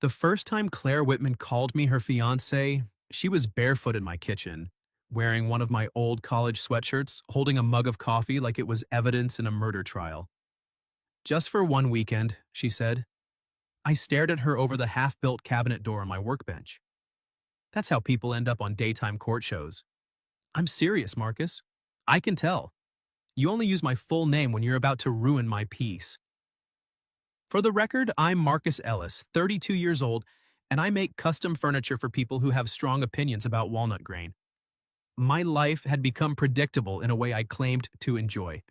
The first time Claire Whitman called me her fiancé, she was barefoot in my kitchen, wearing one of my old college sweatshirts, holding a mug of coffee like it was evidence in a murder trial. Just for one weekend, she said. I stared at her over the half-built cabinet door on my workbench. That's how people end up on daytime court shows. I'm serious, Marcus. I can tell. You only use my full name when you're about to ruin my peace. For the record, I'm Marcus Ellis, 32 years old, and I make custom furniture for people who have strong opinions about walnut grain. My life had become predictable in a way I claimed to enjoy.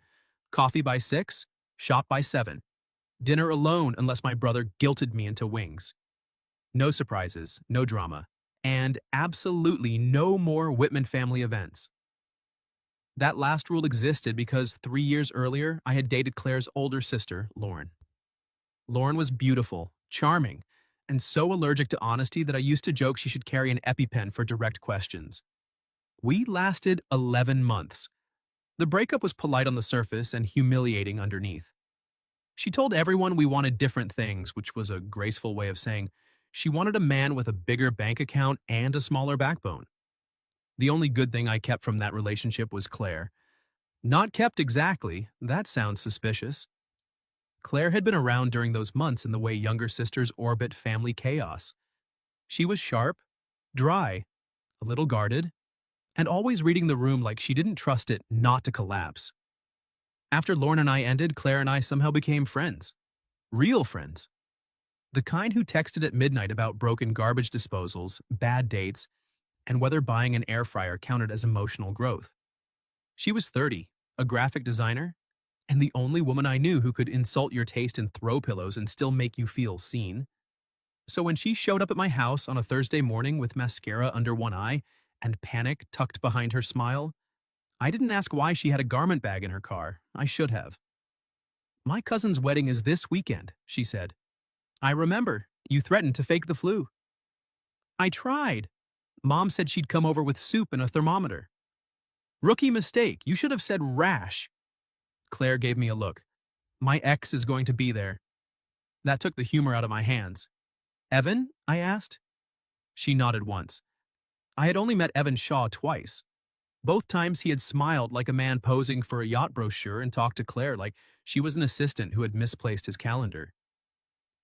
Coffee by 6, shop by 7. Dinner alone unless my brother guilted me into wings. No surprises, no drama, and absolutely no more Whitman family events. That last rule existed because 3 years earlier, I had dated Claire's older sister, Lauren. Lauren was beautiful, charming, and so allergic to honesty that I used to joke she should carry an EpiPen for direct questions. We lasted 11 months. The breakup was polite on the surface and humiliating underneath. She told everyone we wanted different things, which was a graceful way of saying she wanted a man with a bigger bank account and a smaller backbone. The only good thing I kept from that relationship was Claire. Not kept exactly, that sounds suspicious. Claire had been around during those months in the way younger sisters orbit family chaos. She was sharp, dry, a little guarded, and always reading the room like she didn't trust it not to collapse. After Lauren and I ended, Claire and I somehow became friends. Real friends. The kind who texted at midnight about broken garbage disposals, bad dates, and whether buying an air fryer counted as emotional growth. She was 30, a graphic designer, and the only woman I knew who could insult your taste in throw pillows and still make you feel seen. So when she showed up at my house on a Thursday morning with mascara under one eye and panic tucked behind her smile, I didn't ask why she had a garment bag in her car. I should have. My cousin's wedding is this weekend, she said. I remember. You threatened to fake the flu. I tried. Mom said she'd come over with soup and a thermometer. Rookie mistake. You should have said rash. Claire gave me a look. My ex is going to be there. That took the humor out of my hands. Evan? I asked. She nodded once. I had only met Evan Shaw twice. Both times he had smiled like a man posing for a yacht brochure and talked to Claire like she was an assistant who had misplaced his calendar.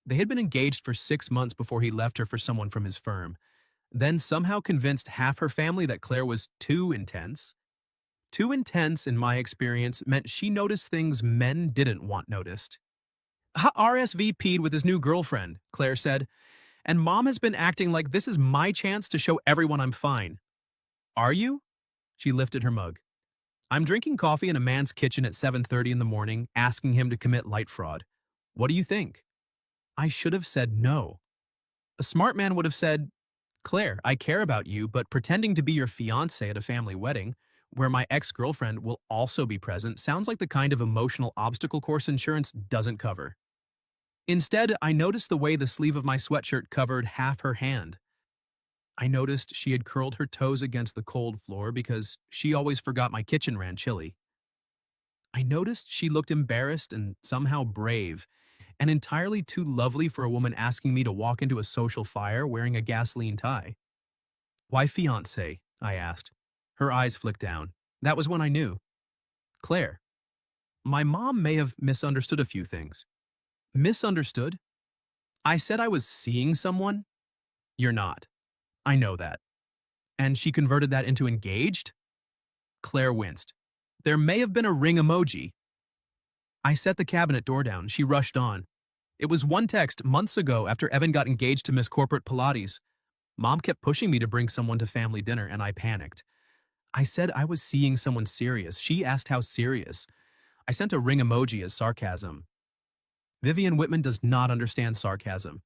They had been engaged for 6 months before he left her for someone from his firm, then somehow convinced half her family that Claire was too intense. Too intense, in my experience, meant she noticed things men didn't want noticed. RSVP'd with his new girlfriend, Claire said, and Mom has been acting like this is my chance to show everyone I'm fine. Are you? She lifted her mug. I'm drinking coffee in a man's kitchen at 7:30 in the morning, asking him to commit light fraud. What do you think? I should have said no. A smart man would have said, Claire, I care about you, but pretending to be your fiancé at a family wedding, where my ex-girlfriend will also be present, sounds like the kind of emotional obstacle course insurance doesn't cover. Instead, I noticed the way the sleeve of my sweatshirt covered half her hand. I noticed she had curled her toes against the cold floor because she always forgot my kitchen ran chilly. I noticed she looked embarrassed and somehow brave, and entirely too lovely for a woman asking me to walk into a social fire wearing a gasoline tie. Why fiancé? I asked. Her eyes flicked down. That was when I knew. Claire. My mom may have misunderstood a few things. Misunderstood? I said I was seeing someone? You're not. I know that. And she converted that into engaged? Claire winced. There may have been a ring emoji. I set the cabinet door down. She rushed on. It was one text months ago after Evan got engaged to Miss Corporate Pilates. Mom kept pushing me to bring someone to family dinner, and I panicked. I said I was seeing someone serious. She asked how serious. I sent a ring emoji as sarcasm. Vivian Whitman does not understand sarcasm.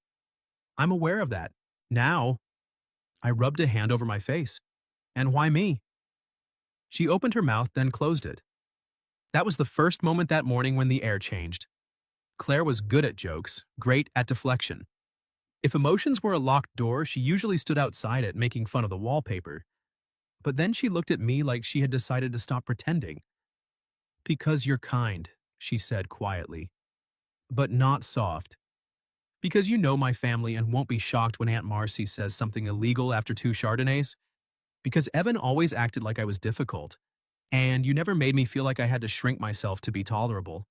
I'm aware of that. Now. I rubbed a hand over my face. And why me? She opened her mouth, then closed it. That was the first moment that morning when the air changed. Claire was good at jokes, great at deflection. If emotions were a locked door, she usually stood outside it, making fun of the wallpaper. But then she looked at me like she had decided to stop pretending. Because you're kind, she said quietly. But not soft. Because you know my family and won't be shocked when Aunt Marcy says something illegal after 2 Chardonnays. Because Evan always acted like I was difficult, and you never made me feel like I had to shrink myself to be tolerable.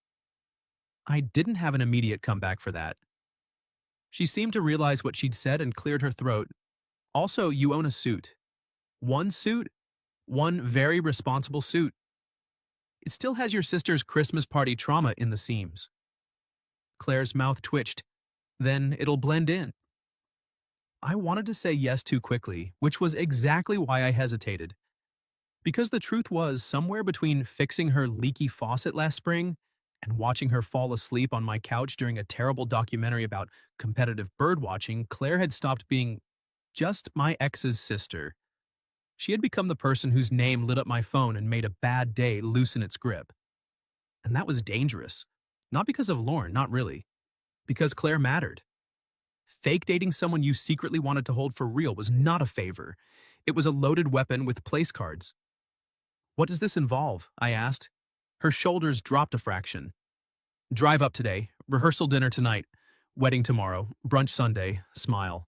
I didn't have an immediate comeback for that. She seemed to realize what she'd said and cleared her throat. Also, you own a suit. One suit? One very responsible suit. It still has your sister's Christmas party trauma in the seams. Claire's mouth twitched. Then it'll blend in. I wanted to say yes too quickly, which was exactly why I hesitated. Because the truth was, somewhere between fixing her leaky faucet last spring and watching her fall asleep on my couch during a terrible documentary about competitive birdwatching, Claire had stopped being just my ex's sister. She had become the person whose name lit up my phone and made a bad day loosen its grip. And that was dangerous. Not because of Lauren, not really. Because Claire mattered. Fake dating someone you secretly wanted to hold for real was not a favor. It was a loaded weapon with place cards. What does this involve? I asked. Her shoulders dropped a fraction. Drive up today, rehearsal dinner tonight, wedding tomorrow, brunch Sunday, smile.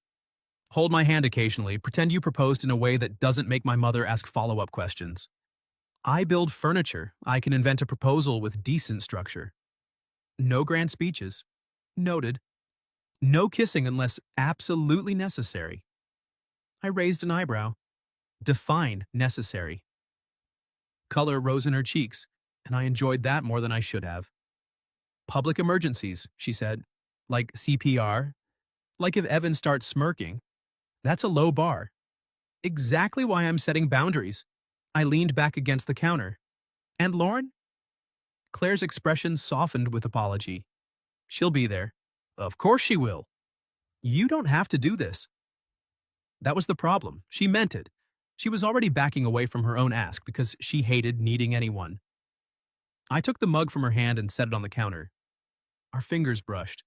Hold my hand occasionally, pretend you proposed in a way that doesn't make my mother ask follow-up questions. I build furniture. I can invent a proposal with decent structure. No grand speeches. Noted. No kissing unless absolutely necessary. I raised an eyebrow. Define necessary. Color rose in her cheeks, and I enjoyed that more than I should have. Public emergencies, she said. Like CPR. Like if Evan starts smirking. That's a low bar. Exactly why I'm setting boundaries. I leaned back against the counter. And Lauren? Claire's expression softened with apology. She'll be there. Of course she will. You don't have to do this. That was the problem. She meant it. She was already backing away from her own ask because she hated needing anyone. I took the mug from her hand and set it on the counter. Our fingers brushed.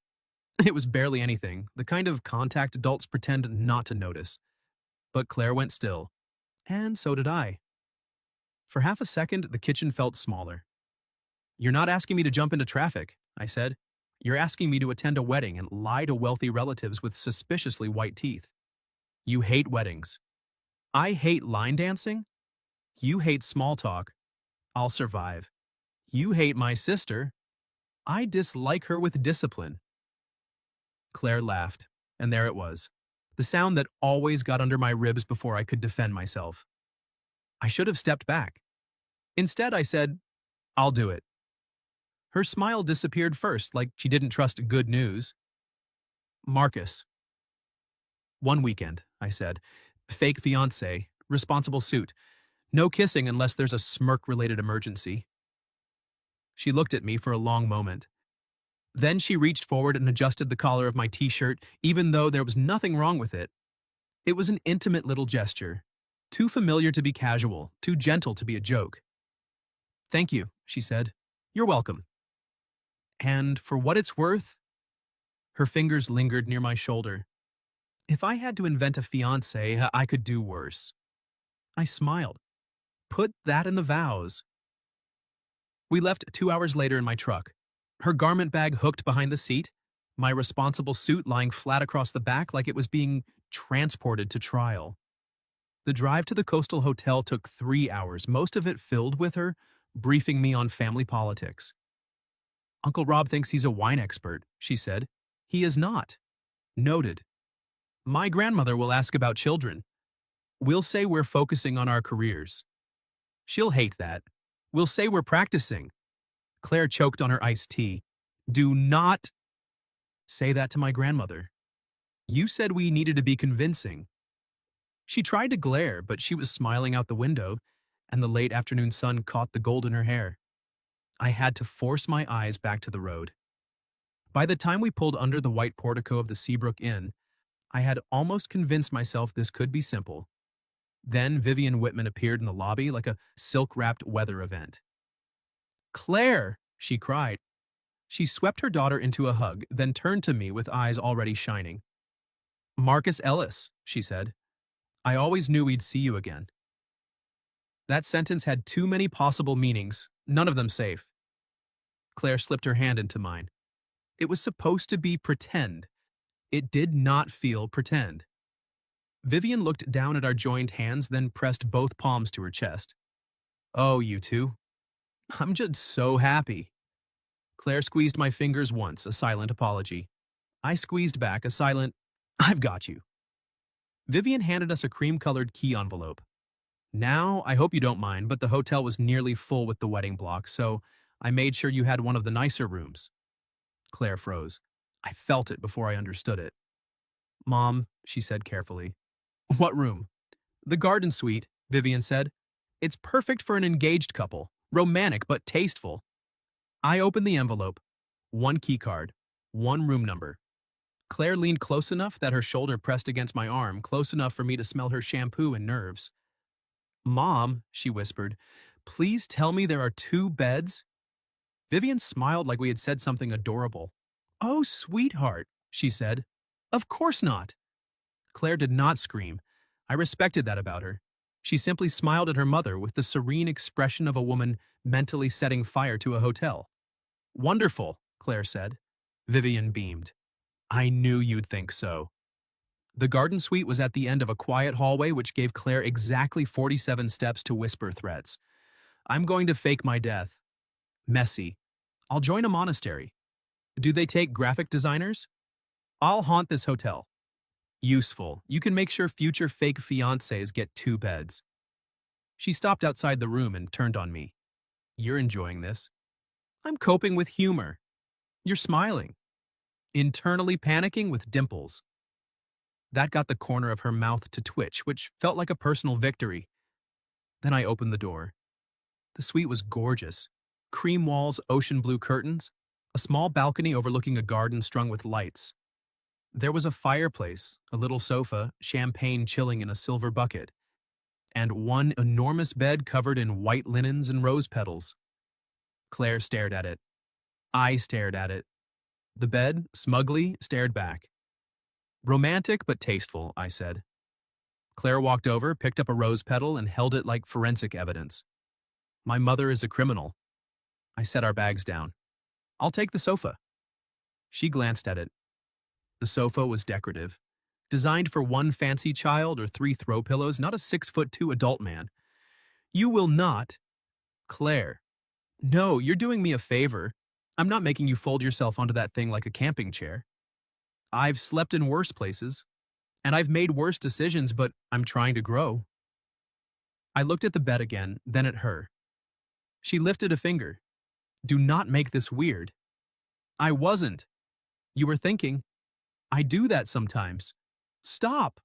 It was barely anything, the kind of contact adults pretend not to notice. But Claire went still. And so did I. For half a second, the kitchen felt smaller. You're not asking me to jump into traffic, I said. You're asking me to attend a wedding and lie to wealthy relatives with suspiciously white teeth. You hate weddings. I hate line dancing. You hate small talk. I'll survive. You hate my sister. I dislike her with discipline. Claire laughed, and there it was. The sound that always got under my ribs before I could defend myself. I should have stepped back. Instead, I said, I'll do it. Her smile disappeared first, like she didn't trust good news. Marcus. One weekend, I said. Fake fiancé, responsible suit. No kissing unless there's a smirk-related emergency. She looked at me for a long moment. Then she reached forward and adjusted the collar of my t-shirt, even though there was nothing wrong with it. It was an intimate little gesture. Too familiar to be casual, too gentle to be a joke. Thank you, she said. You're welcome. And for what it's worth, her fingers lingered near my shoulder. If I had to invent a fiancé, I could do worse. I smiled. Put that in the vows. We left 2 hours later in my truck. Her garment bag hooked behind the seat, my responsible suit lying flat across the back like it was being transported to trial. The drive to the coastal hotel took 3 hours, most of it filled with her, briefing me on family politics. Uncle Rob thinks he's a wine expert, she said. He is not. Noted. My grandmother will ask about children. We'll say we're focusing on our careers. She'll hate that. We'll say we're practicing. Claire choked on her iced tea. Do not say that to my grandmother. You said we needed to be convincing. She tried to glare, but she was smiling out the window, and the late afternoon sun caught the gold in her hair. I had to force my eyes back to the road. By the time we pulled under the white portico of the Seabrook Inn, I had almost convinced myself this could be simple. Then Vivian Whitman appeared in the lobby like a silk-wrapped weather event. Claire, she cried. She swept her daughter into a hug, then turned to me with eyes already shining. Marcus Ellis, she said. I always knew we'd see you again. That sentence had too many possible meanings, none of them safe. Claire slipped her hand into mine. It was supposed to be pretend. It did not feel pretend. Vivian looked down at our joined hands, then pressed both palms to her chest. Oh, you two. I'm just so happy. Claire squeezed my fingers once, a silent apology. I squeezed back, a silent, I've got you. Vivian handed us a cream-colored key envelope. Now, I hope you don't mind, but the hotel was nearly full with the wedding block, so I made sure you had one of the nicer rooms. Claire froze. I felt it before I understood it. Mom, she said carefully. What room? The garden suite, Vivian said. It's perfect for an engaged couple, romantic but tasteful. I opened the envelope. One key card, one room number. Claire leaned close enough that her shoulder pressed against my arm, close enough for me to smell her shampoo and nerves. Mom, she whispered, please tell me there are 2 beds? Vivian smiled like we had said something adorable. Oh, sweetheart, she said. Of course not. Claire did not scream. I respected that about her. She simply smiled at her mother with the serene expression of a woman mentally setting fire to a hotel. Wonderful, Claire said. Vivian beamed. I knew you'd think so. The garden suite was at the end of a quiet hallway which gave Claire exactly 47 steps to whisper threats. I'm going to fake my death. Messy. I'll join a monastery. Do they take graphic designers? I'll haunt this hotel. Useful. You can make sure future fake fiancés get 2 beds. She stopped outside the room and turned on me. You're enjoying this. I'm coping with humor. You're smiling. Internally panicking with dimples. That got the corner of her mouth to twitch, which felt like a personal victory. Then I opened the door. The suite was gorgeous. Cream walls, ocean blue curtains, a small balcony overlooking a garden strung with lights. There was a fireplace, a little sofa, champagne chilling in a silver bucket, and one enormous bed covered in white linens and rose petals. Claire stared at it. I stared at it. The bed, smugly, stared back. Romantic but tasteful, I said. Claire walked over, picked up a rose petal, and held it like forensic evidence. My mother is a criminal. I set our bags down. I'll take the sofa. She glanced at it. The sofa was decorative, designed for 1 fancy child or 3 throw pillows, not a 6'2" adult man. You will not. Claire. No, you're doing me a favor. I'm not making you fold yourself onto that thing like a camping chair. I've slept in worse places, and I've made worse decisions, but I'm trying to grow. I looked at the bed again, then at her. She lifted a finger. Do not make this weird. I wasn't. You were thinking. I do that sometimes. Stop.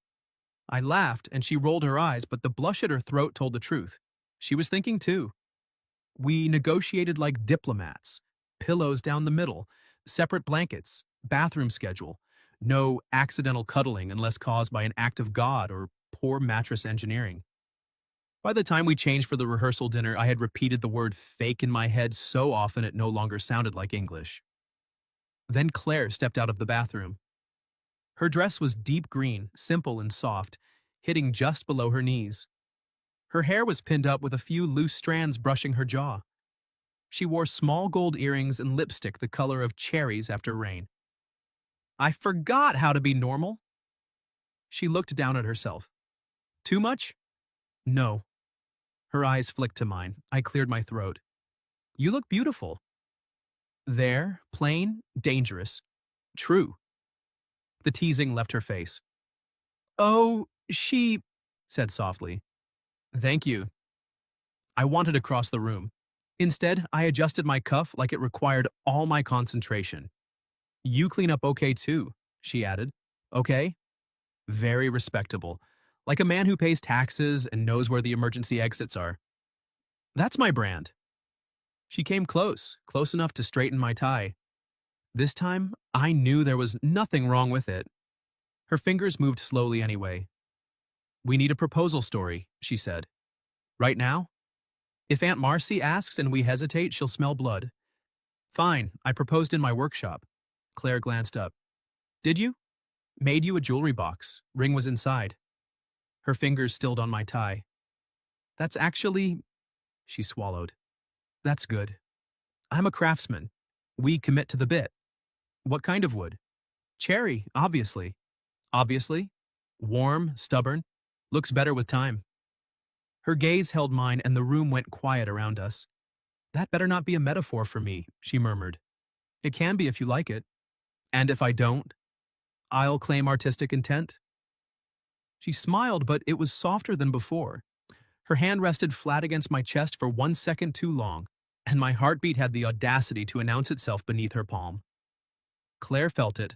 I laughed, and she rolled her eyes, but the blush at her throat told the truth. She was thinking too. We negotiated like diplomats. Pillows down the middle, separate blankets, bathroom schedule, no accidental cuddling unless caused by an act of God or poor mattress engineering. By the time we changed for the rehearsal dinner, I had repeated the word fake in my head so often it no longer sounded like English. Then Claire stepped out of the bathroom. Her dress was deep green, simple and soft, hitting just below her knees. Her hair was pinned up with a few loose strands brushing her jaw. She wore small gold earrings and lipstick the color of cherries after rain. I forgot how to be normal. She looked down at herself. Too much? No. Her eyes flicked to mine. I cleared my throat. You look beautiful. There, plain, dangerous. True. The teasing left her face. Oh, she said softly. Thank you. I wanted to cross the room. Instead, I adjusted my cuff like it required all my concentration. You clean up okay too, she added. Okay? Very respectable. Like a man who pays taxes and knows where the emergency exits are. That's my brand. She came close enough to straighten my tie. This time, I knew there was nothing wrong with it. Her fingers moved slowly anyway. We need a proposal story, she said. Right now? If Aunt Marcy asks and we hesitate, she'll smell blood. Fine, I proposed in my workshop. Claire glanced up. Did you? Made you a jewelry box. Ring was inside. Her fingers stilled on my tie. That's actually... She swallowed. That's good. I'm a craftsman. We commit to the bit. What kind of wood? Cherry, obviously. Obviously. Warm, stubborn. Looks better with time. Her gaze held mine and the room went quiet around us. That better not be a metaphor for me, she murmured. It can be if you like it. And if I don't, I'll claim artistic intent. She smiled, but it was softer than before. Her hand rested flat against my chest for 1 second too long, and my heartbeat had the audacity to announce itself beneath her palm. Claire felt it.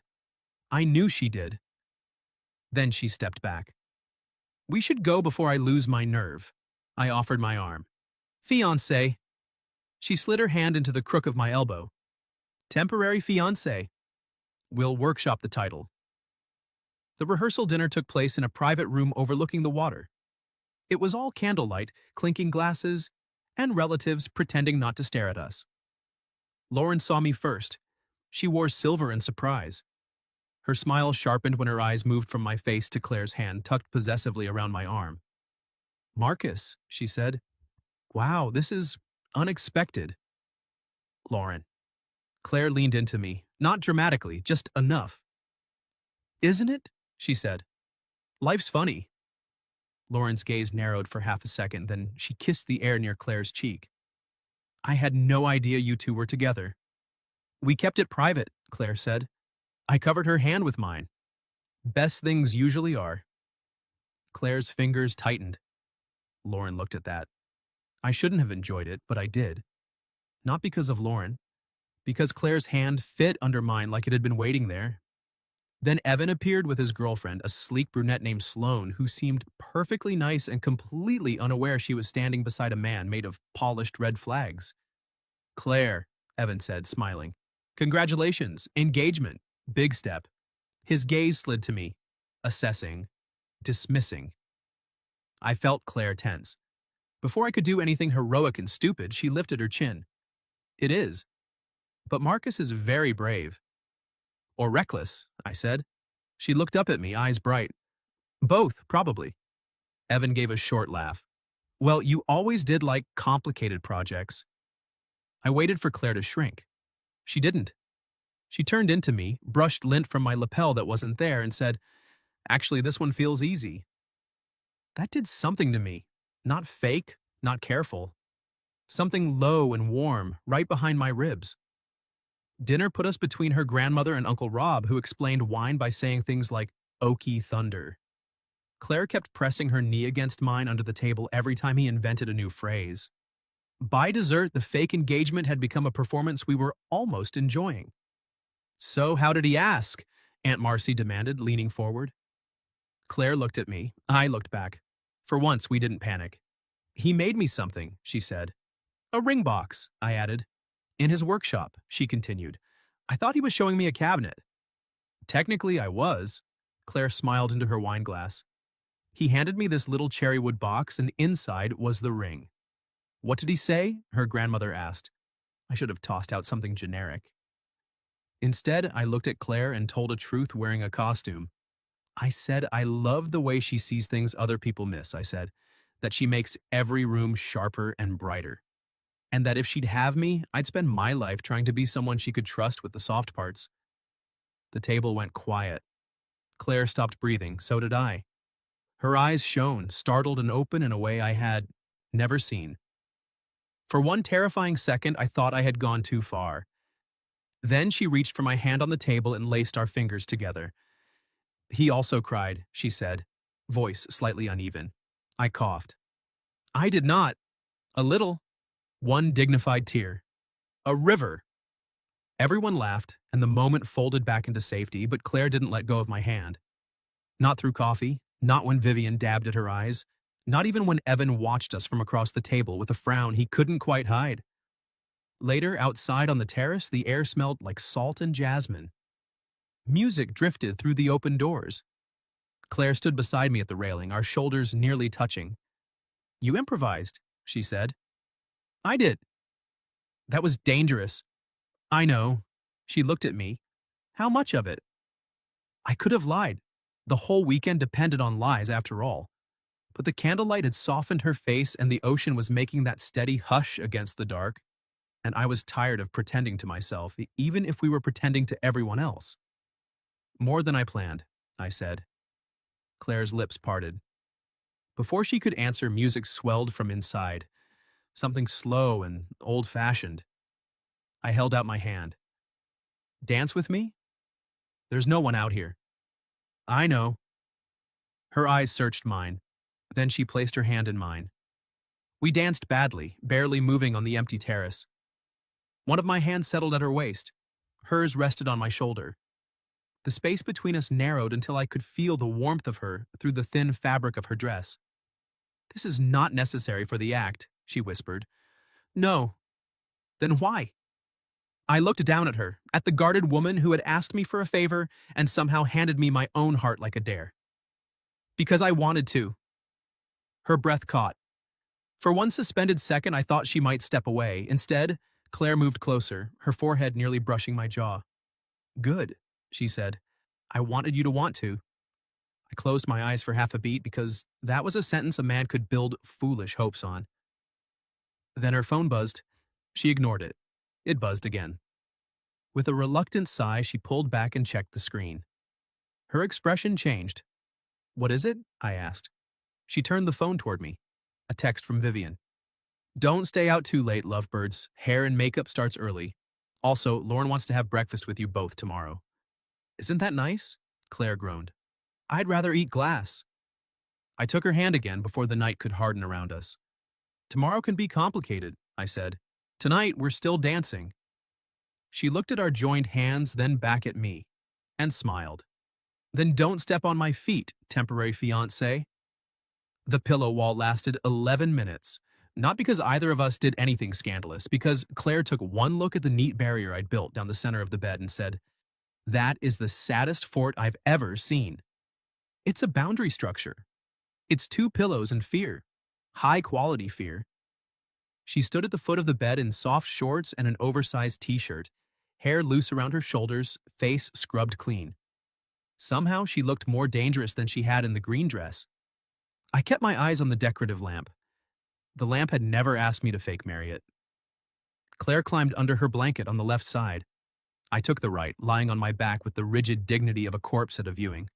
I knew she did. Then she stepped back. We should go before I lose my nerve. I offered my arm. Fiancé. She slid her hand into the crook of my elbow. Temporary fiancé. We'll workshop the title. The rehearsal dinner took place in a private room overlooking the water. It was all candlelight, clinking glasses, and relatives pretending not to stare at us. Lauren saw me first. She wore silver in surprise. Her smile sharpened when her eyes moved from my face to Claire's hand tucked possessively around my arm. Marcus, she said. Wow, this is unexpected. Lauren. Claire leaned into me, not dramatically, just enough. Isn't it? She said. Life's funny. Lauren's gaze narrowed for half a second, then she kissed the air near Claire's cheek. I had no idea you two were together. We kept it private, Claire said. I covered her hand with mine. Best things usually are. Claire's fingers tightened. Lauren looked at that. I shouldn't have enjoyed it, but I did. Not because of Lauren. Because Claire's hand fit under mine like it had been waiting there. Then Evan appeared with his girlfriend, a sleek brunette named Sloane, who seemed perfectly nice and completely unaware she was standing beside a man made of polished red flags. Claire, Evan said, smiling. Congratulations, engagement, big step. His gaze slid to me, assessing, dismissing. I felt Claire tense. Before I could do anything heroic and stupid, she lifted her chin. It is. But Marcus is very brave. Or reckless, I said. She looked up at me, eyes bright. Both, probably. Evan gave a short laugh. Well, you always did like complicated projects. I waited for Claire to shrink. She didn't. She turned into me, brushed lint from my lapel that wasn't there, and said, Actually, this one feels easy. That did something to me. Not fake, not careful. Something low and warm, right behind my ribs. Dinner put us between her grandmother and Uncle Rob, who explained wine by saying things like, oaky thunder. Claire kept pressing her knee against mine under the table every time he invented a new phrase. By dessert, the fake engagement had become a performance we were almost enjoying. So how did he ask? Aunt Marcy demanded, leaning forward. Claire looked at me. I looked back. For once, we didn't panic. He made me something, she said. A ring box, I added. In his workshop, she continued. I thought he was showing me a cabinet. Technically, I was. Claire smiled into her wine glass. He handed me this little cherrywood box, and inside was the ring. What did he say? Her grandmother asked. I should have tossed out something generic. Instead, I looked at Claire and told a truth wearing a costume. I said I love the way she sees things other people miss, I said. That she makes every room sharper and brighter. And that if she'd have me, I'd spend my life trying to be someone she could trust with the soft parts. The table went quiet. Claire stopped breathing, so did I. Her eyes shone, startled and open in a way I had never seen. For one terrifying second, I thought I had gone too far. Then she reached for my hand on the table and laced our fingers together. He also cried, she said, voice slightly uneven. I coughed. I did not. A little. One dignified tear. A river. Everyone laughed, and the moment folded back into safety, but Claire didn't let go of my hand. Not through coffee, not when Vivian dabbed at her eyes, not even when Evan watched us from across the table with a frown he couldn't quite hide. Later, outside on the terrace, the air smelled like salt and jasmine. Music drifted through the open doors. Claire stood beside me at the railing, our shoulders nearly touching. You improvised, she said. I did. That was dangerous. I know. She looked at me. How much of it? I could have lied. The whole weekend depended on lies after all. But the candlelight had softened her face and the ocean was making that steady hush against the dark. And I was tired of pretending to myself, even if we were pretending to everyone else. More than I planned, I said. Claire's lips parted. Before she could answer, music swelled from inside, something slow and old-fashioned. I held out my hand. Dance with me? There's no one out here. I know. Her eyes searched mine. Then she placed her hand in mine. We danced badly, barely moving on the empty terrace. One of my hands settled at her waist. Hers rested on my shoulder. The space between us narrowed until I could feel the warmth of her through the thin fabric of her dress. This is not necessary for the act, she whispered. No. Then why? I looked down at her, at the guarded woman who had asked me for a favor and somehow handed me my own heart like a dare. Because I wanted to. Her breath caught. For one suspended second, I thought she might step away. Instead, Claire moved closer, her forehead nearly brushing my jaw. Good, she said. I wanted you to want to. I closed my eyes for half a beat because that was a sentence a man could build foolish hopes on. Then her phone buzzed. She ignored it. It buzzed again. With a reluctant sigh, she pulled back and checked the screen. Her expression changed. What is it? I asked. She turned the phone toward me. A text from Vivian. Don't stay out too late, lovebirds. Hair and makeup starts early. Also, Lauren wants to have breakfast with you both tomorrow. Isn't that nice? Claire groaned. I'd rather eat glass. I took her hand again before the night could harden around us. Tomorrow can be complicated, I said. Tonight, we're still dancing. She looked at our joined hands, then back at me, and smiled. Then don't step on my feet, temporary fiancé. The pillow wall lasted 11 minutes, not because either of us did anything scandalous, because Claire took one look at the neat barrier I'd built down the center of the bed and said, That is the saddest fort I've ever seen. It's a boundary structure. It's 2 pillows and fear. High-quality fear. She stood at the foot of the bed in soft shorts and an oversized t-shirt, hair loose around her shoulders, face scrubbed clean. Somehow she looked more dangerous than she had in the green dress. I kept my eyes on the decorative lamp. The lamp had never asked me to fake marry it. Claire climbed under her blanket on the left side. I took the right, lying on my back with the rigid dignity of a corpse at a viewing.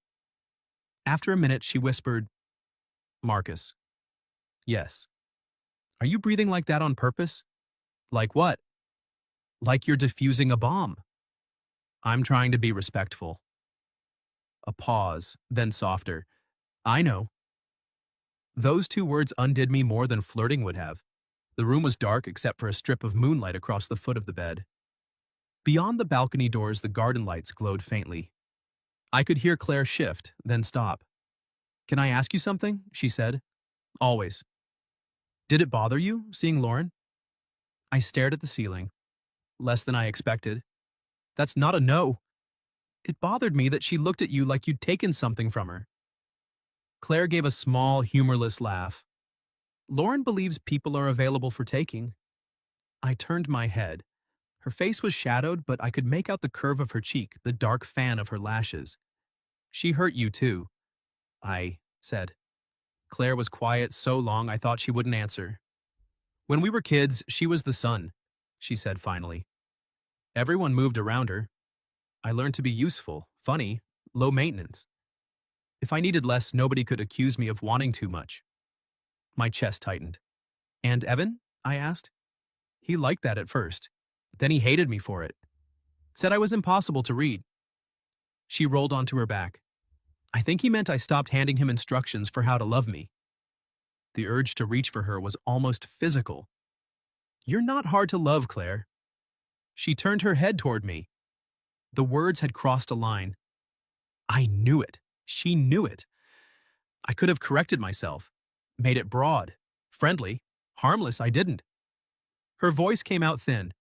After a minute, she whispered, Marcus. Yes. Are you breathing like that on purpose? Like what? Like you're diffusing a bomb. I'm trying to be respectful. A pause, then softer. I know. Those 2 words undid me more than flirting would have. The room was dark except for a strip of moonlight across the foot of the bed. Beyond the balcony doors, the garden lights glowed faintly. I could hear Claire shift, then stop. Can I ask you something? She said. Always. Did it bother you, seeing Lauren? I stared at the ceiling. Less than I expected. That's not a no. It bothered me that she looked at you like you'd taken something from her. Claire gave a small, humorless laugh. Lauren believes people are available for taking. I turned my head. Her face was shadowed, but I could make out the curve of her cheek, the dark fan of her lashes. She hurt you too, I said. Claire was quiet so long I thought she wouldn't answer. When we were kids, she was the sun, she said finally. Everyone moved around her. I learned to be useful, funny, low maintenance. If I needed less, nobody could accuse me of wanting too much. My chest tightened. And Evan? I asked. He liked that at first. Then he hated me for it. Said I was impossible to read. She rolled onto her back. I think he meant I stopped handing him instructions for how to love me. The urge to reach for her was almost physical. You're not hard to love, Claire. She turned her head toward me. The words had crossed a line. I knew it. She knew it. I could have corrected myself, made it broad, friendly, harmless. I didn't. Her voice came out thin.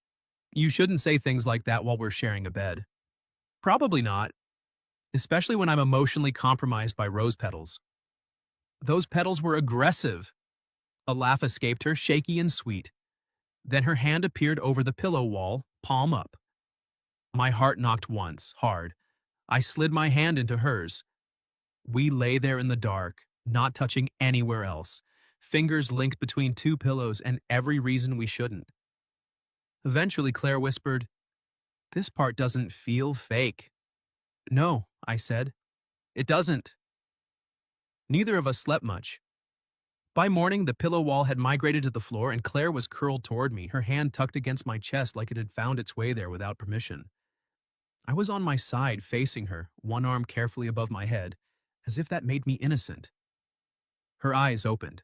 You shouldn't say things like that while we're sharing a bed. Probably not, especially when I'm emotionally compromised by rose petals. Those petals were aggressive. A laugh escaped her, shaky and sweet. Then her hand appeared over the pillow wall, palm up. My heart knocked once, hard. I slid my hand into hers. We lay there in the dark, not touching anywhere else, fingers linked between 2 pillows and every reason we shouldn't. Eventually, Claire whispered, This part doesn't feel fake. No, I said. It doesn't. Neither of us slept much. By morning, the pillow wall had migrated to the floor and Claire was curled toward me, her hand tucked against my chest like it had found its way there without permission. I was on my side, facing her, one arm carefully above my head, as if that made me innocent. Her eyes opened.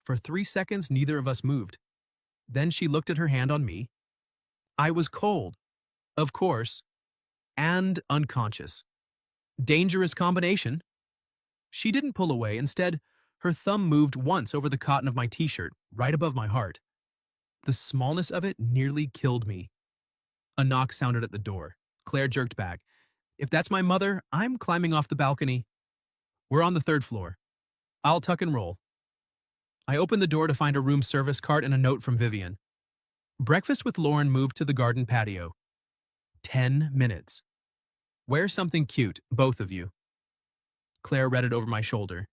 For 3 seconds, neither of us moved. Then she looked at her hand on me. I was cold, of course, and unconscious. Dangerous combination. She didn't pull away. Instead, her thumb moved once over the cotton of my t-shirt, right above my heart. The smallness of it nearly killed me. A knock sounded at the door. Claire jerked back. If that's my mother, I'm climbing off the balcony. We're on the 3rd floor. I'll tuck and roll. I opened the door to find a room service cart and a note from Vivian. Breakfast with Lauren moved to the garden patio. 10 minutes. Wear something cute, both of you. Claire read it over my shoulder.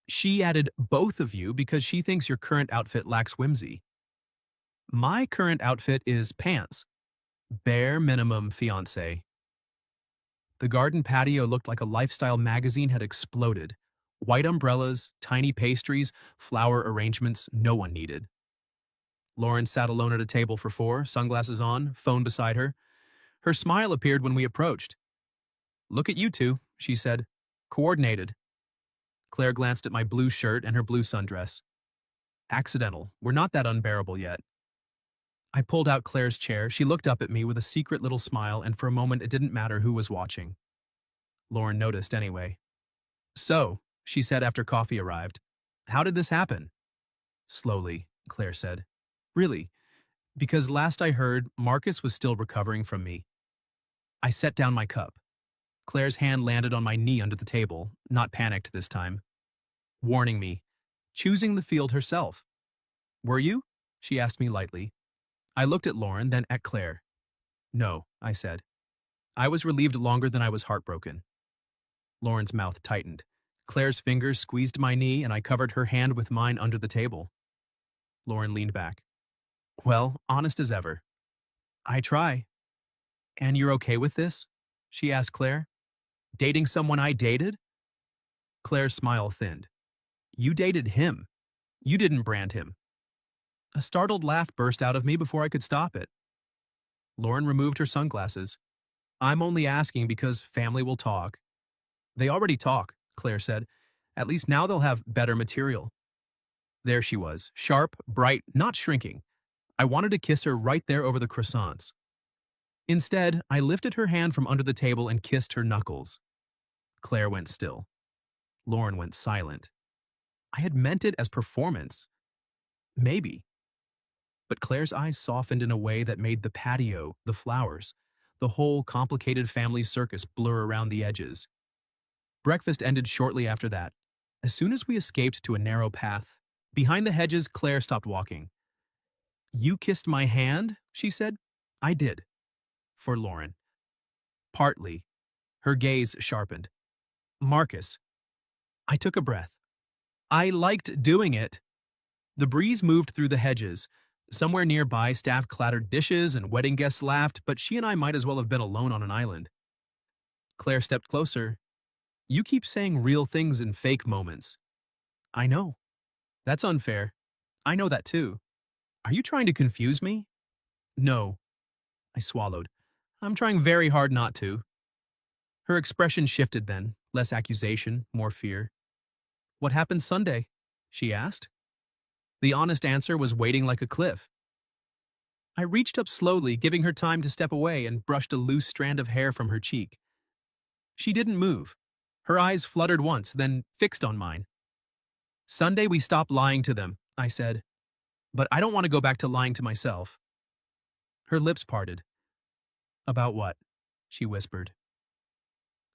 She added both of you because she thinks your current outfit lacks whimsy. My current outfit is pants. Bare minimum, fiancé. The garden patio looked like a lifestyle magazine had exploded. White umbrellas, tiny pastries, flower arrangements no one needed. Lauren sat alone at a table for 4, sunglasses on, phone beside her. Her smile appeared when we approached. Look at you two, she said. Coordinated. Claire glanced at my blue shirt and her blue sundress. Accidental. We're not that unbearable yet. I pulled out Claire's chair. She looked up at me with a secret little smile, and for a moment it didn't matter who was watching. Lauren noticed anyway. So, she said after coffee arrived, how did this happen? Slowly, Claire said. Really, because last I heard, Marcus was still recovering from me. I set down my cup. Claire's hand landed on my knee under the table, not panicked this time. Warning me, choosing the field herself. Were you? She asked me lightly. I looked at Lauren, then at Claire. No, I said. I was relieved longer than I was heartbroken. Lauren's mouth tightened. Claire's fingers squeezed my knee and I covered her hand with mine under the table. Lauren leaned back. Well, honest as ever. I try. And you're okay with this? She asked Claire. Dating someone I dated? Claire's smile thinned. You dated him. You didn't brand him. A startled laugh burst out of me before I could stop it. Lauren removed her sunglasses. I'm only asking because family will talk. They already talk, Claire said. At least now they'll have better material. There she was, sharp, bright, not shrinking. I wanted to kiss her right there over the croissants. Instead, I lifted her hand from under the table and kissed her knuckles. Claire went still. Lauren went silent. I had meant it as performance. Maybe. But Claire's eyes softened in a way that made the patio, the flowers, the whole complicated family circus blur around the edges. Breakfast ended shortly after that. As soon as we escaped to a narrow path, behind the hedges, Claire stopped walking. You kissed my hand, she said. I did. For Lauren. Partly. Her gaze sharpened. Marcus. I took a breath. I liked doing it. The breeze moved through the hedges. Somewhere nearby, staff clattered dishes and wedding guests laughed, but she and I might as well have been alone on an island. Claire stepped closer. You keep saying real things in fake moments. I know. That's unfair. I know that too. Are you trying to confuse me? No. I swallowed. I'm trying very hard not to. Her expression shifted then, less accusation, more fear. What happened Sunday? She asked. The honest answer was waiting like a cliff. I reached up slowly, giving her time to step away, and brushed a loose strand of hair from her cheek. She didn't move. Her eyes fluttered once, then fixed on mine. Sunday we stopped lying to them, I said. But I don't want to go back to lying to myself. Her lips parted. About what? She whispered.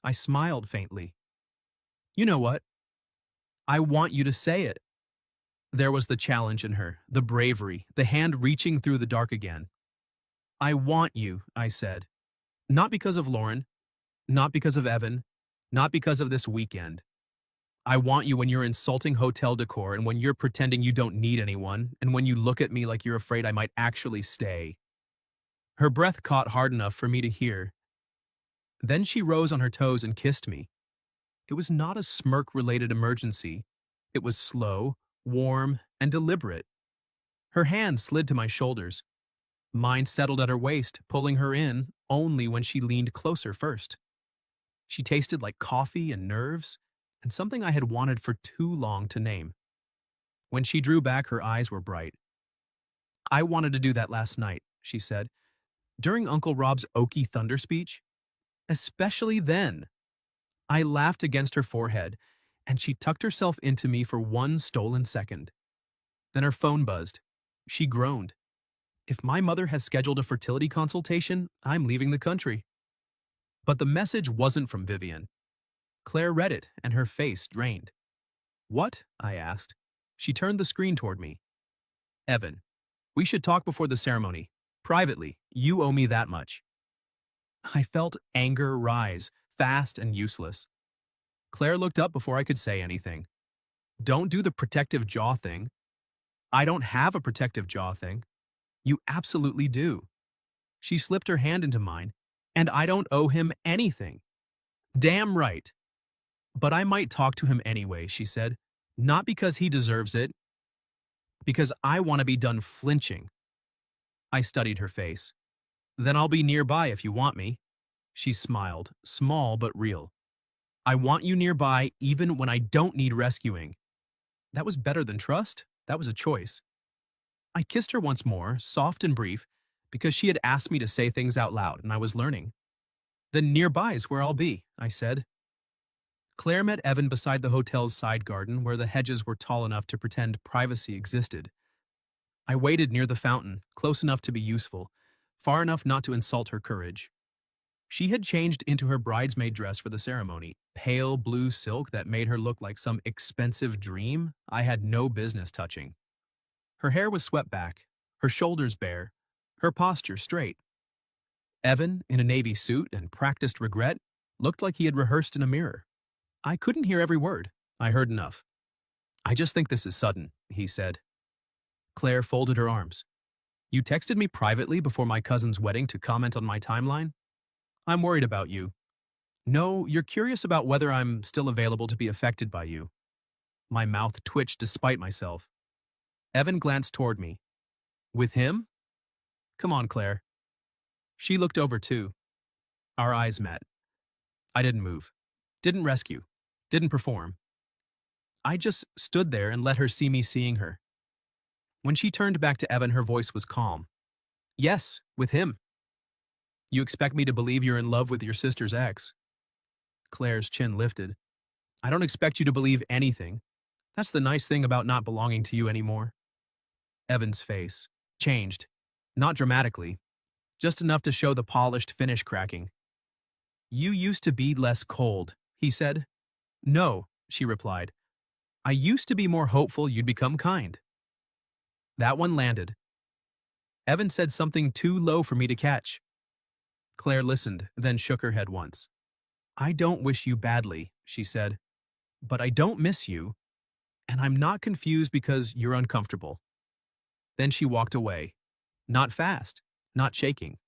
I smiled faintly. You know what? I want you to say it. There was the challenge in her, the bravery, the hand reaching through the dark again. I want you, I said. Not because of Lauren, not because of Evan, not because of this weekend. I want you when you're insulting hotel decor and when you're pretending you don't need anyone and when you look at me like you're afraid I might actually stay. Her breath caught hard enough for me to hear. Then she rose on her toes and kissed me. It was not a smirk-related emergency. It was slow, warm, and deliberate. Her hand slid to my shoulders. Mine settled at her waist, pulling her in only when she leaned closer first. She tasted like coffee and nerves, and something I had wanted for too long to name. When she drew back, her eyes were bright. "I wanted to do that last night," she said, "during Uncle Rob's Okie Thunder speech. Especially then." I laughed against her forehead, and she tucked herself into me for one stolen second. Then her phone buzzed. She groaned. "If my mother has scheduled a fertility consultation, I'm leaving the country." But the message wasn't from Vivian. Claire read it, and her face drained. "What?" I asked. She turned the screen toward me. "Evan, we should talk before the ceremony. Privately, you owe me that much." I felt anger rise, fast and useless. Claire looked up before I could say anything. "Don't do the protective jaw thing." "I don't have a protective jaw thing." "You absolutely do." She slipped her hand into mine. "And I don't owe him anything." "Damn right." "But I might talk to him anyway," she said. "Not because he deserves it. Because I want to be done flinching." I studied her face. "Then I'll be nearby if you want me." She smiled, small but real. "I want you nearby even when I don't need rescuing." That was better than trust. That was a choice. I kissed her once more, soft and brief, because she had asked me to say things out loud, and I was learning. "Then nearby is where I'll be," I said. Claire met Evan beside the hotel's side garden where the hedges were tall enough to pretend privacy existed. I waited near the fountain, close enough to be useful, far enough not to insult her courage. She had changed into her bridesmaid dress for the ceremony, pale blue silk that made her look like some expensive dream I had no business touching. Her hair was swept back, her shoulders bare, her posture straight. Evan, in a navy suit and practiced regret, looked like he had rehearsed in a mirror. I couldn't hear every word. I heard enough. "I just think this is sudden," he said. Claire folded her arms. "You texted me privately before my cousin's wedding to comment on my timeline? I'm worried about you. No, you're curious about whether I'm still available to be affected by you." My mouth twitched despite myself. Evan glanced toward me. "With him?" "Come on, Claire." She looked over too. Our eyes met. I didn't move. Didn't rescue. Didn't perform. I just stood there and let her see me seeing her. When she turned back to Evan, her voice was calm. "Yes, with him." "You expect me to believe you're in love with your sister's ex?" Claire's chin lifted. "I don't expect you to believe anything. That's the nice thing about not belonging to you anymore." Evan's face changed. Not dramatically. Just enough to show the polished finish cracking. "You used to be less cold," he said. "No," she replied. "I used to be more hopeful you'd become kind." That one landed. Evan said something too low for me to catch. Claire listened, then shook her head once. "I don't wish you badly," she said. "But I don't miss you, and I'm not confused because you're uncomfortable." Then she walked away. Not fast, not shaking.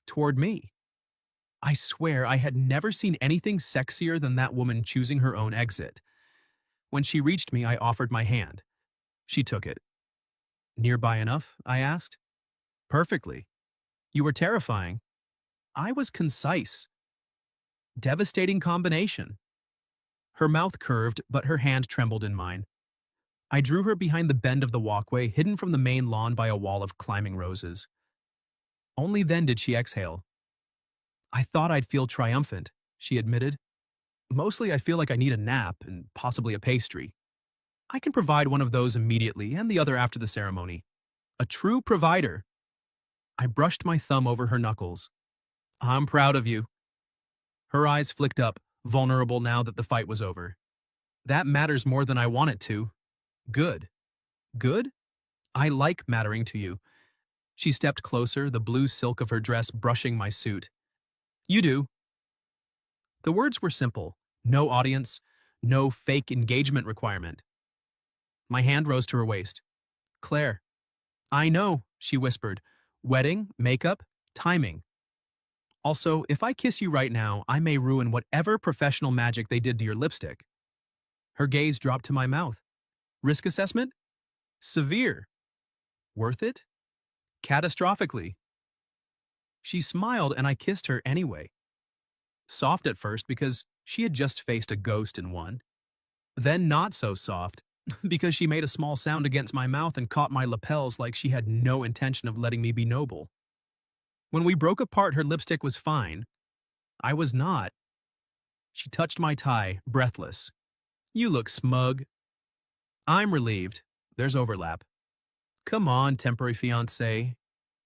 Toward me. I swear I had never seen anything sexier than that woman choosing her own exit. When she reached me, I offered my hand. She took it. "Nearby enough?" I asked. "Perfectly." "You were terrifying." I was concise. Devastating combination. Her mouth curved, but her hand trembled in mine. I drew her behind the bend of the walkway, hidden from the main lawn by a wall of climbing roses. Only then did she exhale. "I thought I'd feel triumphant," she admitted. "Mostly I feel like I need a nap and possibly a pastry. I can provide one of those immediately and the other after the ceremony. A true provider." I brushed my thumb over her knuckles. "I'm proud of you." Her eyes flicked up, vulnerable now that the fight was over. "That matters more than I want it to." "Good." "Good? I like mattering to you." She stepped closer, the blue silk of her dress brushing my suit. "You do." The words were simple. No audience, no fake engagement requirement. My hand rose to her waist. "Claire." "I know," she whispered. "Wedding, makeup, timing. Also, if I kiss you right now, I may ruin whatever professional magic they did to your lipstick. Her gaze dropped to my mouth. Risk assessment? Severe. Worth it? Catastrophically. She smiled and I kissed her anyway. Soft at first because she had just faced a ghost and won. Then not so soft because she made a small sound against my mouth and caught my lapels like she had no intention of letting me be noble. When we broke apart, her lipstick was fine. I was not. She touched my tie, breathless. You look smug. I'm relieved. There's overlap. Come on, temporary fiancé.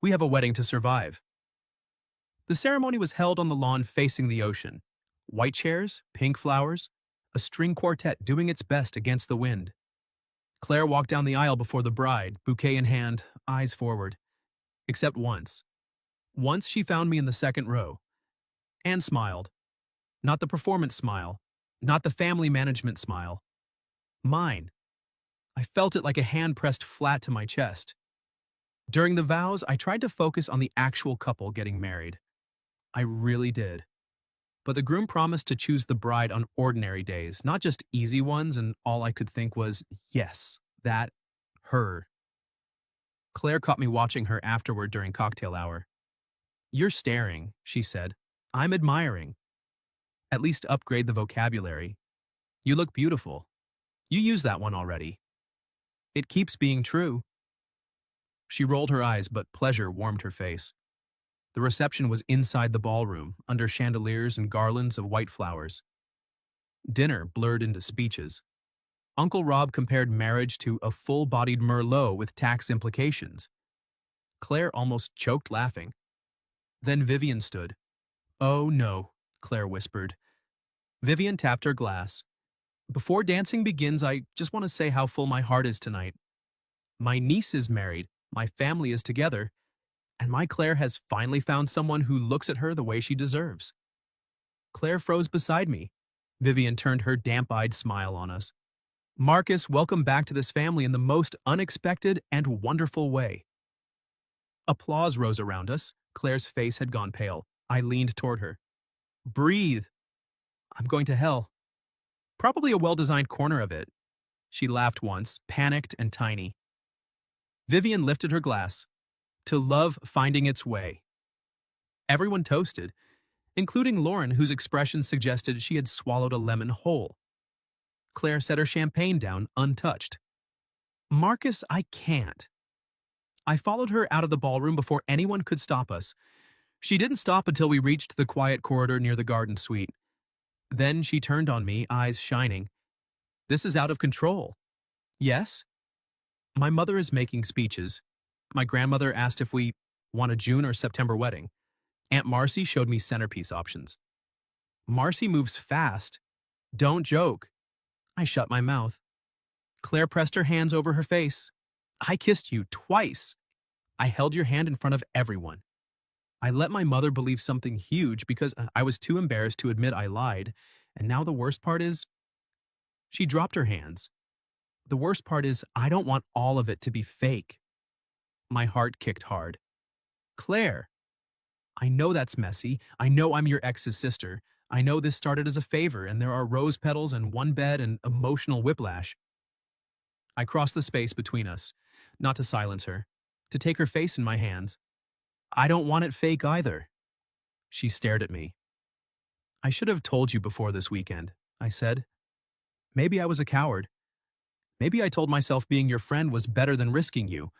We have a wedding to survive. The ceremony was held on the lawn facing the ocean. White chairs, pink flowers, a string quartet doing its best against the wind. Claire walked down the aisle before the bride, bouquet in hand, eyes forward. Except once. Once she found me in the second row. And smiled. Not the performance smile. Not the family management smile. Mine. I felt it like a hand pressed flat to my chest. During the vows, I tried to focus on the actual couple getting married. I really did. But the groom promised to choose the bride on ordinary days, not just easy ones, and all I could think was, yes, that, her. Claire caught me watching her afterward during cocktail hour. You're staring, she said. I'm admiring. At least upgrade the vocabulary. You look beautiful. You used that one already. It keeps being true. She rolled her eyes, but pleasure warmed her face. The reception was inside the ballroom, under chandeliers and garlands of white flowers. Dinner blurred into speeches. Uncle Rob compared marriage to a full-bodied Merlot with tax implications. Claire almost choked laughing. Then Vivian stood. Oh no, Claire whispered. Vivian tapped her glass. Before dancing begins, I just want to say how full my heart is tonight. My niece is married, my family is together, and my Claire has finally found someone who looks at her the way she deserves. Claire froze beside me. Vivian turned her damp-eyed smile on us. Marcus, welcome back to this family in the most unexpected and wonderful way. Applause rose around us. Claire's face had gone pale. I leaned toward her. Breathe. I'm going to hell. Probably a well-designed corner of it. She laughed once, panicked and tiny. Vivian lifted her glass. To love finding its way. Everyone toasted, including Lauren, whose expression suggested she had swallowed a lemon whole. Claire set her champagne down, untouched. Marcus, I can't. I followed her out of the ballroom before anyone could stop us. She didn't stop until we reached the quiet corridor near the garden suite. Then she turned on me, eyes shining. This is out of control. Yes? My mother is making speeches. My grandmother asked if we want a June or September wedding. Aunt Marcy showed me centerpiece options. Marcy moves fast. Don't joke. I shut my mouth. Claire pressed her hands over her face. I kissed you twice. I held your hand in front of everyone. I let my mother believe something huge because I was too embarrassed to admit I lied. And now the worst part is... She dropped her hands. The worst part is I don't want all of it to be fake. My heart kicked hard. Claire, I know that's messy. I know I'm your ex's sister. I know this started as a favor and there are rose petals and one bed and emotional whiplash. I crossed the space between us, not to silence her, to take her face in my hands. I don't want it fake either. She stared at me. I should have told you before this weekend, I said. Maybe I was a coward. Maybe I told myself being your friend was better than risking you.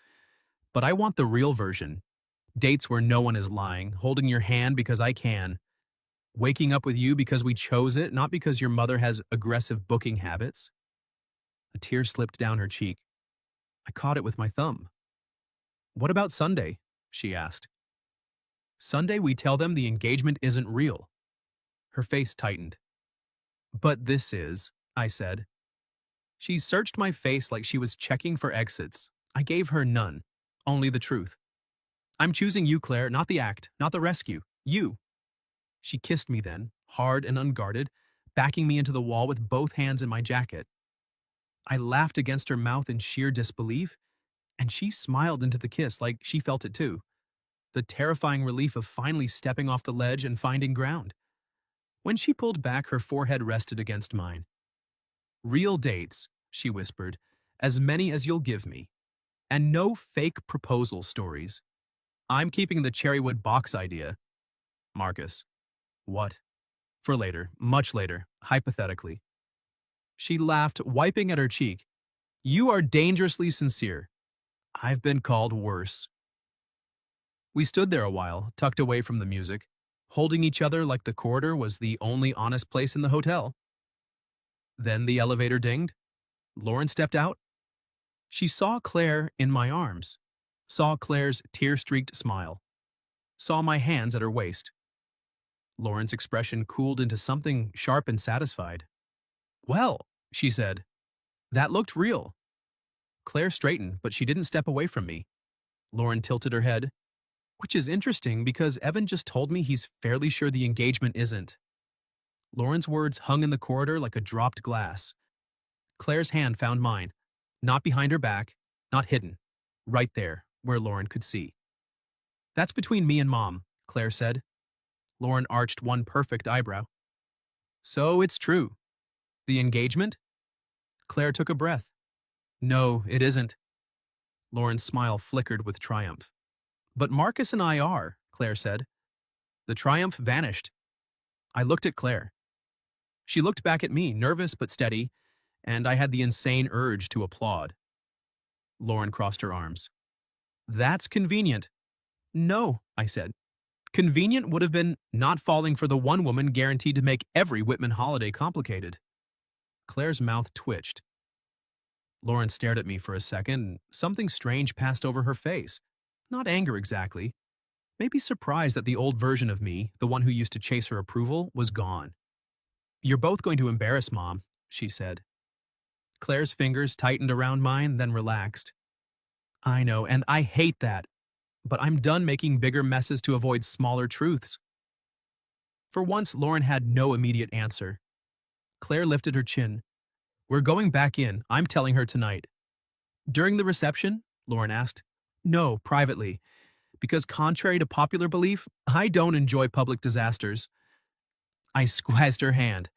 But I want the real version. Dates where no one is lying, holding your hand because I can. Waking up with you because we chose it, not because your mother has aggressive booking habits. A tear slipped down her cheek. I caught it with my thumb. What about Sunday? She asked. Sunday we tell them the engagement isn't real. Her face tightened. But this is, I said. She searched my face like she was checking for exits. I gave her none. Only the truth. I'm choosing you, Claire, not the act, not the rescue. You. She kissed me then, hard and unguarded, backing me into the wall with both hands in my jacket. I laughed against her mouth in sheer disbelief, and she smiled into the kiss like she felt it too. the terrifying relief of finally stepping off the ledge and finding ground. When she pulled back, her forehead rested against mine. "Real dates," she whispered, "as many as you'll give me. And no fake proposal stories. I'm keeping the cherrywood box idea." Marcus. What? For later, much later, hypothetically. She laughed, wiping at her cheek. "You are dangerously sincere. I've been called worse." We stood there a while, tucked away from the music, holding each other like the corridor was the only honest place in the hotel. Then the elevator dinged. Lauren stepped out. She saw Claire in my arms, saw Claire's tear-streaked smile, saw my hands at her waist. Lauren's expression cooled into something sharp and satisfied. "Well," she said, "that looked real." Claire straightened, but she didn't step away from me. Lauren tilted her head, "Which is interesting because Evan just told me he's fairly sure the engagement isn't." Lauren's words hung in the corridor like a dropped glass. Claire's hand found mine, not behind her back, not hidden, right there, where Lauren could see. "That's between me and Mom," Claire said. Lauren arched one perfect eyebrow. "So it's true. The engagement?" Claire took a breath. "No, it isn't." Lauren's smile flickered with triumph. "But Marcus and I are," Claire said. The triumph vanished. I looked at Claire. She looked back at me, nervous but steady, and I had the insane urge to applaud. Lauren crossed her arms. "That's convenient." "No," I said. "Convenient would have been not falling for the one woman guaranteed to make every Whitman holiday complicated." Claire's mouth twitched. Lauren stared at me for a second, and something strange passed over her face. Not anger exactly. Maybe surprise that the old version of me, the one who used to chase her approval, was gone. "You're both going to embarrass Mom," she said. Claire's fingers tightened around mine, then relaxed. "I know, and I hate that. But I'm done making bigger messes to avoid smaller truths." For once, Lauren had no immediate answer. Claire lifted her chin. "We're going back in. I'm telling her tonight." "During the reception?" Lauren asked. "No, privately. Because contrary to popular belief, I don't enjoy public disasters." I squeezed her hand.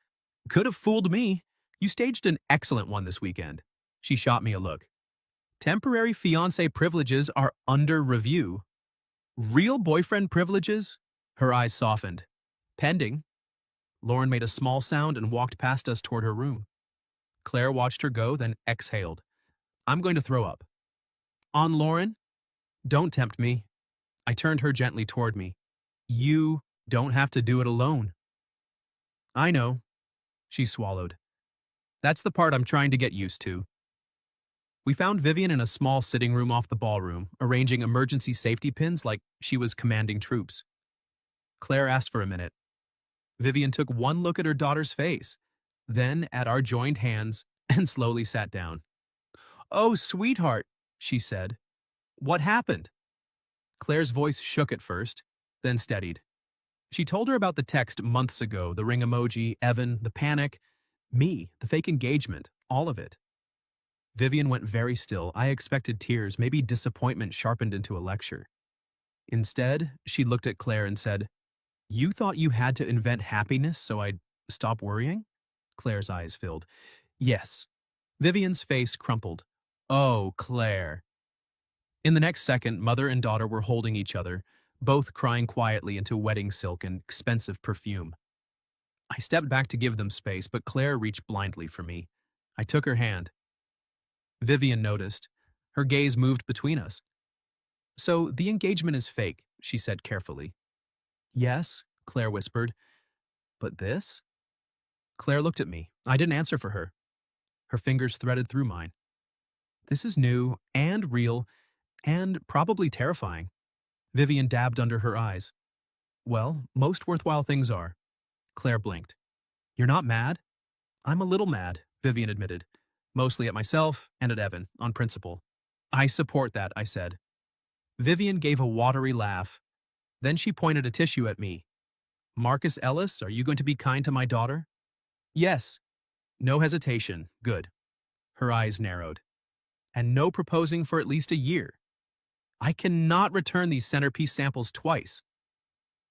"Could have fooled me. You staged an excellent one this weekend." She shot me a look. "Temporary fiancé privileges are under review." "Real boyfriend privileges?" Her eyes softened. "Pending." Lauren made a small sound and walked past us toward her room. Claire watched her go, then exhaled. "I'm going to throw up." "On Lauren?" "Don't tempt me." I turned her gently toward me. "You don't have to do it alone." "I know." She swallowed. "That's the part I'm trying to get used to." We found Vivian in a small sitting room off the ballroom, arranging emergency safety pins like she was commanding troops. Claire asked for a minute. Vivian took one look at her daughter's face, then at our joined hands, and slowly sat down. "Oh, sweetheart," she said. "What happened?" Claire's voice shook at first, then steadied. She told her about the text months ago, the ring emoji, Evan, the panic, me, the fake engagement, all of it. Vivian went very still. I expected tears, maybe disappointment sharpened into a lecture. Instead, she looked at Claire and said, "You thought you had to invent happiness so I'd stop worrying?" Claire's eyes filled. "Yes." Vivian's face crumpled. "Oh, Claire." In the next second, mother and daughter were holding each other, both crying quietly into wedding silk and expensive perfume. I stepped back to give them space, but Claire reached blindly for me. I took her hand. Vivian noticed. Her gaze moved between us. "So the engagement is fake," she said carefully. "Yes," Claire whispered. "But this?" Claire looked at me. I didn't answer for her. Her fingers threaded through mine. "This is new and real and probably terrifying." Vivian dabbed under her eyes. "Well, most worthwhile things are." Claire blinked. "You're not mad?" "I'm a little mad," Vivian admitted. "Mostly at myself and at Evan, on principle." "I support that," I said. Vivian gave a watery laugh. Then she pointed a tissue at me. "Marcus Ellis, are you going to be kind to my daughter?" "Yes." No hesitation. Good. Her eyes narrowed. "And no proposing for at least a year." I cannot return these centerpiece samples twice.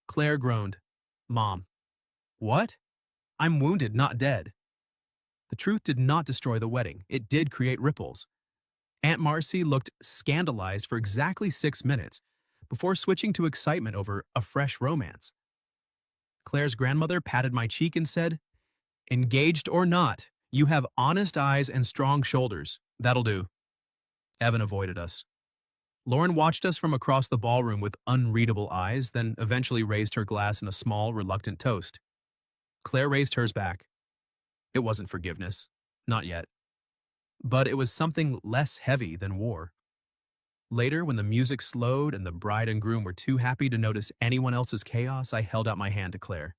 Claire groaned. Mom. What? I'm wounded, not dead. The truth did not destroy the wedding. It did create ripples. Aunt Marcy looked scandalized for exactly 6 minutes before switching to excitement over a fresh romance. Claire's grandmother patted my cheek and said, Engaged or not, you have honest eyes and strong shoulders. That'll do. Evan avoided us. Lauren watched us from across the ballroom with unreadable eyes, then eventually raised her glass in a small, reluctant toast. Claire raised hers back. It wasn't forgiveness. Not yet. But it was something less heavy than war. Later, when the music slowed and the bride and groom were too happy to notice anyone else's chaos, I held out my hand to Claire.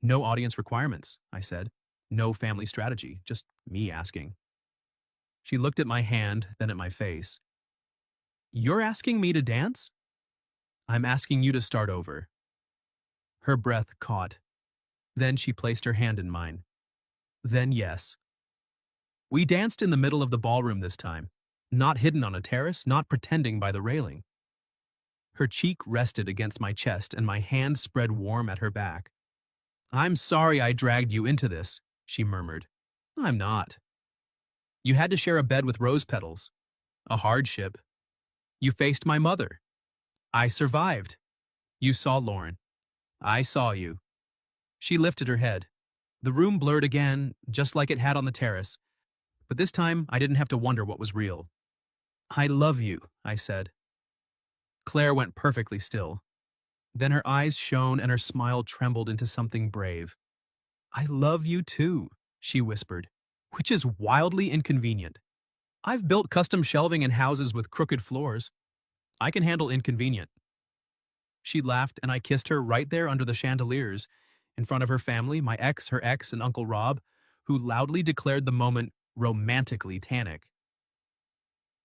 No audience requirements, I said. No family strategy, just me asking. She looked at my hand, then at my face. You're asking me to dance? I'm asking you to start over. Her breath caught. Then she placed her hand in mine. Then yes. We danced in the middle of the ballroom this time, not hidden on a terrace, not pretending by the railing. Her cheek rested against my chest and my hand spread warm at her back. I'm sorry I dragged you into this, she murmured. I'm not. You had to share a bed with rose petals. A hardship. You faced my mother. I survived. You saw Lauren. I saw you. She lifted her head. The room blurred again, just like it had on the terrace. But this time, I didn't have to wonder what was real. I love you, I said. Claire went perfectly still. Then her eyes shone and her smile trembled into something brave. I love you too, she whispered, which is wildly inconvenient. I've built custom shelving in houses with crooked floors. I can handle inconvenient. She laughed and I kissed her right there under the chandeliers, in front of her family, my ex, her ex, and Uncle Rob, who loudly declared the moment romantically tannic.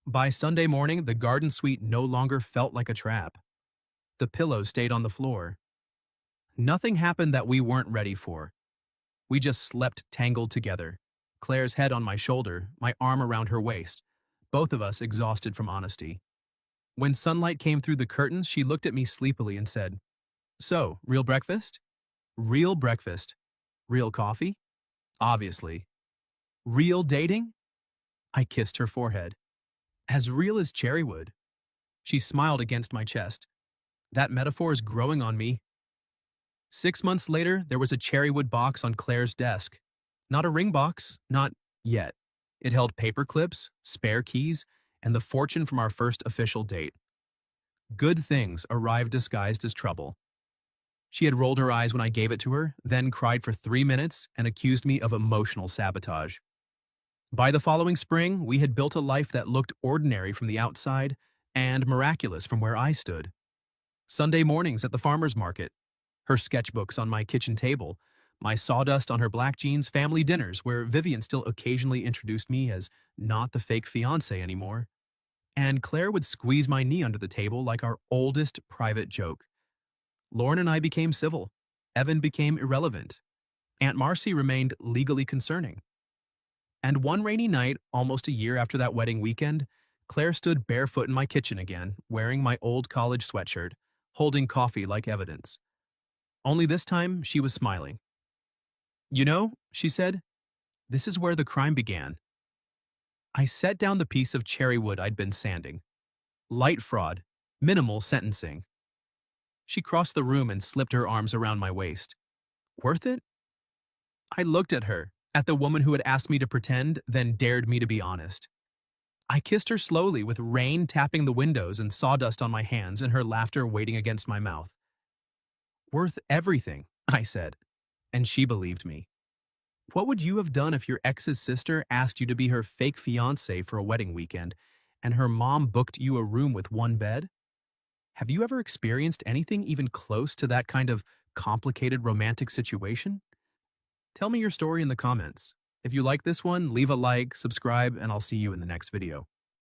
By Sunday morning, the garden suite no longer felt like a trap. The pillows stayed on the floor. Nothing happened that we weren't ready for. We just slept tangled together, Claire's head on my shoulder, my arm around her waist, both of us exhausted from honesty. When sunlight came through the curtains, she looked at me sleepily and said, So, real breakfast? Real breakfast. Real coffee? Obviously. Real dating? I kissed her forehead. As real as cherrywood. She smiled against my chest. That metaphor is growing on me. 6 months later, there was a cherrywood box on Claire's desk. Not a ring box, not yet. It held paper clips, spare keys, and the fortune from our first official date. Good things arrived disguised as trouble. She had rolled her eyes when I gave it to her, then cried for 3 minutes and accused me of emotional sabotage. By the following spring, we had built a life that looked ordinary from the outside and miraculous from where I stood. Sunday mornings at the farmer's market, her sketchbooks on my kitchen table, my sawdust on her black jeans, family dinners where Vivian still occasionally introduced me as not the fake fiancé anymore. And Claire would squeeze my knee under the table like our oldest private joke. Lauren and I became civil. Evan became irrelevant. Aunt Marcy remained legally concerning. And one rainy night, almost a year after that wedding weekend, Claire stood barefoot in my kitchen again, wearing my old college sweatshirt, holding coffee like evidence. Only this time, she was smiling. You know, she said, this is where the crime began. I set down the piece of cherry wood I'd been sanding. Light fraud, minimal sentencing. She crossed the room and slipped her arms around my waist. Worth it? I looked at her, at the woman who had asked me to pretend, then dared me to be honest. I kissed her slowly with rain tapping the windows and sawdust on my hands and her laughter waiting against my mouth. Worth everything, I said, and she believed me. What would you have done if your ex's sister asked you to be her fake fiancé for a wedding weekend and her mom booked you a room with one bed? Have you ever experienced anything even close to that kind of complicated romantic situation? Tell me your story in the comments. If you like this one, leave a like, subscribe, and I'll see you in the next video.